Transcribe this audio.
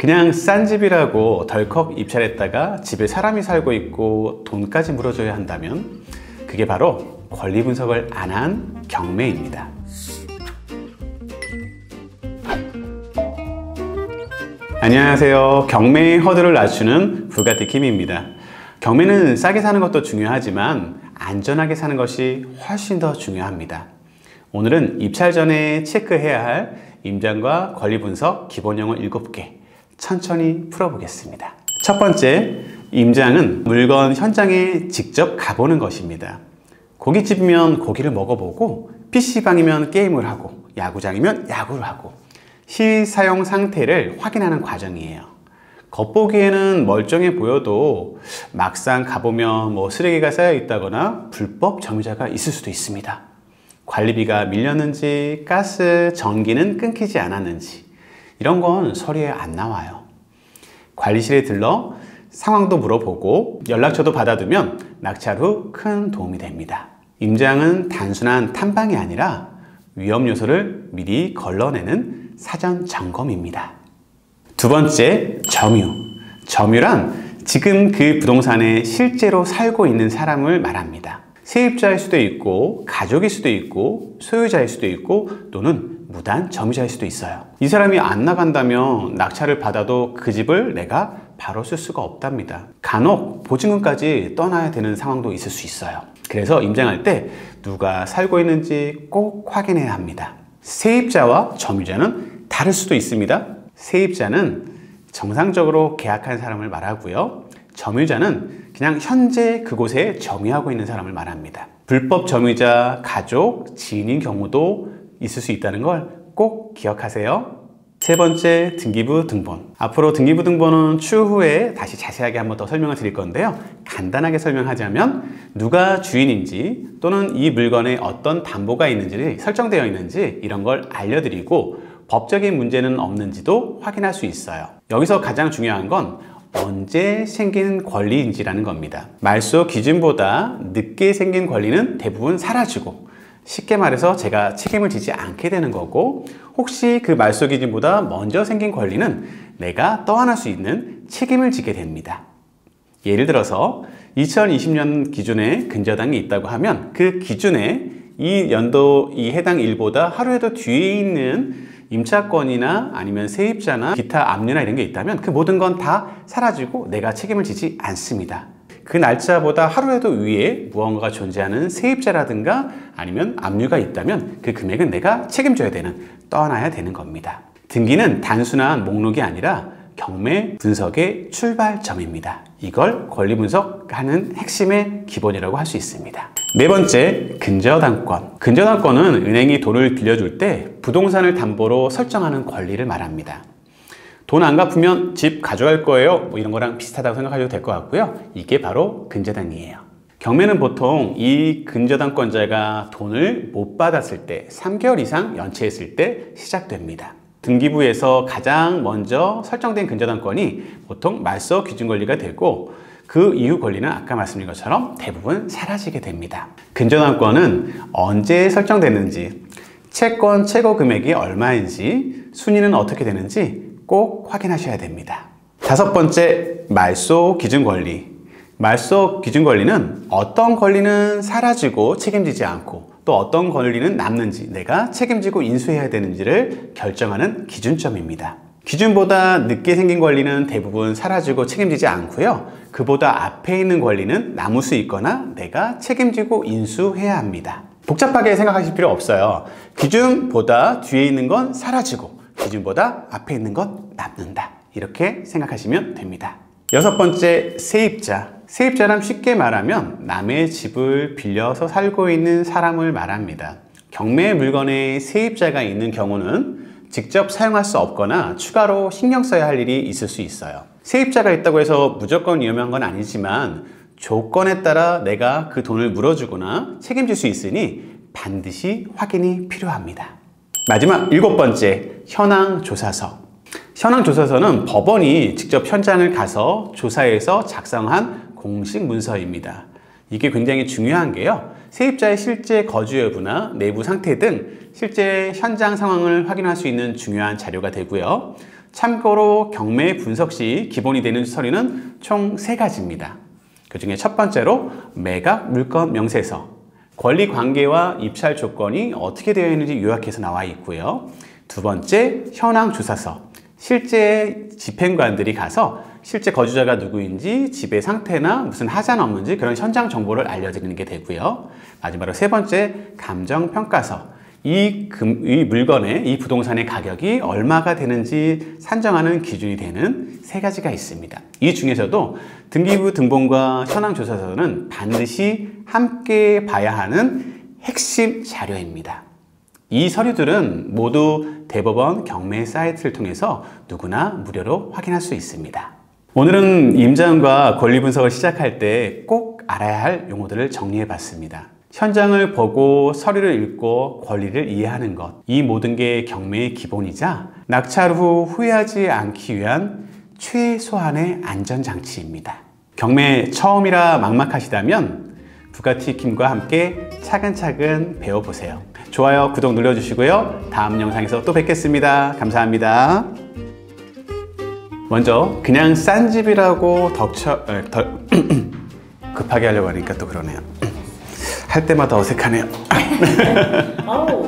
그냥 싼 집이라고 덜컥 입찰했다가 집에 사람이 살고 있고 돈까지 물어줘야 한다면 그게 바로 권리 분석을 안 한 경매입니다. 안녕하세요. 경매의 허들을 낮추는 부가티킴입니다. 경매는 싸게 사는 것도 중요하지만 안전하게 사는 것이 훨씬 더 중요합니다. 오늘은 입찰 전에 체크해야 할 임장과 권리 분석 기본 용어 7개 천천히 풀어보겠습니다. 첫 번째, 임장은 물건 현장에 직접 가보는 것입니다. 고깃집이면 고기를 먹어보고 PC방이면 게임을 하고 야구장이면 야구를 하고 실사용 상태를 확인하는 과정이에요. 겉보기에는 멀쩡해 보여도 막상 가보면 쓰레기가 쌓여 있다거나 불법 점유자가 있을 수도 있습니다. 관리비가 밀렸는지 가스, 전기는 끊기지 않았는지 이런 건 서류에 안 나와요. 관리실에 들러 상황도 물어보고 연락처도 받아두면 낙찰 후 큰 도움이 됩니다. 임장은 단순한 탐방이 아니라 위험 요소를 미리 걸러내는 사전 점검입니다. 두 번째, 점유. 점유란 지금 그 부동산에 실제로 살고 있는 사람을 말합니다. 세입자일 수도 있고 가족일 수도 있고 소유자일 수도 있고 또는 무단 점유자일 수도 있어요. 이 사람이 안 나간다면 낙찰을 받아도 그 집을 내가 바로 쓸 수가 없답니다. 간혹 보증금까지 떠나야 되는 상황도 있을 수 있어요. 그래서 임장할 때 누가 살고 있는지 꼭 확인해야 합니다. 세입자와 점유자는 다를 수도 있습니다. 세입자는 정상적으로 계약한 사람을 말하고요. 점유자는 그냥 현재 그곳에 점유하고 있는 사람을 말합니다. 불법 점유자, 가족, 지인인 경우도 있을 수 있다는 걸 꼭 기억하세요. 세 번째, 등기부 등본. 앞으로 등기부 등본은 추후에 다시 자세하게 한번 더 설명을 드릴 건데요. 간단하게 설명하자면 누가 주인인지 또는 이 물건에 어떤 담보가 있는지 설정되어 있는지 이런 걸 알려드리고 법적인 문제는 없는지도 확인할 수 있어요. 여기서 가장 중요한 건 언제 생긴 권리인지라는 겁니다. 말소 기준보다 늦게 생긴 권리는 대부분 사라지고 쉽게 말해서 제가 책임을 지지 않게 되는 거고 혹시 그 말소 기준보다 먼저 생긴 권리는 내가 떠안을 수 있는 책임을 지게 됩니다. 예를 들어서 2020년 기준에 근저당이 있다고 하면 그 기준에 이 연도 이 해당 일보다 하루에도 뒤에 있는 임차권이나 아니면 세입자나 기타 압류나 이런 게 있다면 그 모든 건 다 사라지고 내가 책임을 지지 않습니다. 그 날짜보다 하루에도 위에 무언가가 존재하는 세입자라든가 아니면 압류가 있다면 그 금액은 내가 책임져야 되는, 떠나야 되는 겁니다. 등기는 단순한 목록이 아니라 경매 분석의 출발점입니다. 이걸 권리 분석하는 핵심의 기본이라고 할 수 있습니다. 네 번째, 근저당권. 근저당권은 은행이 돈을 빌려줄 때 부동산을 담보로 설정하는 권리를 말합니다. 돈 안 갚으면 집 가져갈 거예요. 이런 거랑 비슷하다고 생각하셔도 될 것 같고요. 이게 바로 근저당이에요. 경매는 보통 이 근저당권자가 돈을 못 받았을 때 3개월 이상 연체했을 때 시작됩니다. 등기부에서 가장 먼저 설정된 근저당권이 보통 말소 기준 권리가 되고 그 이후 권리는 아까 말씀드린 것처럼 대부분 사라지게 됩니다. 근저당권은 언제 설정됐는지, 채권 최고 금액이 얼마인지, 순위는 어떻게 되는지 꼭 확인하셔야 됩니다. 다섯 번째, 말소 기준 권리. 말소 기준 권리는 어떤 권리는 사라지고 책임지지 않고 또 어떤 권리는 남는지 내가 책임지고 인수해야 되는지를 결정하는 기준점입니다. 기준보다 늦게 생긴 권리는 대부분 사라지고 책임지지 않고요. 그보다 앞에 있는 권리는 남을 수 있거나 내가 책임지고 인수해야 합니다. 복잡하게 생각하실 필요 없어요. 기준보다 뒤에 있는 건 사라지고 기준보다 앞에 있는 건 남는다. 이렇게 생각하시면 됩니다. 여섯 번째, 세입자. 세입자란 쉽게 말하면 남의 집을 빌려서 살고 있는 사람을 말합니다. 경매 물건에 세입자가 있는 경우는 직접 사용할 수 없거나 추가로 신경 써야 할 일이 있을 수 있어요. 세입자가 있다고 해서 무조건 위험한 건 아니지만 조건에 따라 내가 그 돈을 물어주거나 책임질 수 있으니 반드시 확인이 필요합니다. 마지막 일곱 번째, 현황조사서. 현황조사서는 법원이 직접 현장을 가서 조사해서 작성한 공식 문서입니다. 이게 굉장히 중요한 게요. 세입자의 실제 거주 여부나 내부 상태 등 실제 현장 상황을 확인할 수 있는 중요한 자료가 되고요. 참고로 경매 분석 시 기본이 되는 서류는 총 3가지입니다. 그 중에 첫 번째로 매각 물건 명세서, 권리 관계와 입찰 조건이 어떻게 되어 있는지 요약해서 나와 있고요. 두 번째, 현황 조사서, 실제 집행관들이 가서 실제 거주자가 누구인지, 집의 상태나 무슨 하자는 없는지 그런 현장 정보를 알려드리는 게 되고요. 마지막으로 세 번째, 감정평가서, 이 물건의, 이 부동산의 가격이 얼마가 되는지 산정하는 기준이 되는 3가지가 있습니다. 이 중에서도 등기부 등본과 현황조사서는 반드시 함께 봐야 하는 핵심 자료입니다. 이 서류들은 모두 대법원 경매 사이트를 통해서 누구나 무료로 확인할 수 있습니다. 오늘은 임자음과 권리 분석을 시작할 때 꼭 알아야 할 용어들을 정리해 봤습니다. 현장을 보고 서류를 읽고 권리를 이해하는 것, 이 모든 게 경매의 기본이자 낙찰 후 후회하지 않기 위한 최소한의 안전장치입니다. 경매 처음이라 막막하시다면 부가티 킴과 함께 차근차근 배워보세요. 좋아요, 구독 눌러주시고요. 다음 영상에서 또 뵙겠습니다. 감사합니다. 먼저 그냥 싼 집이라고 급하게 하려고 하니까 또 그러네요. 할 때마다 어색하네요. 아우.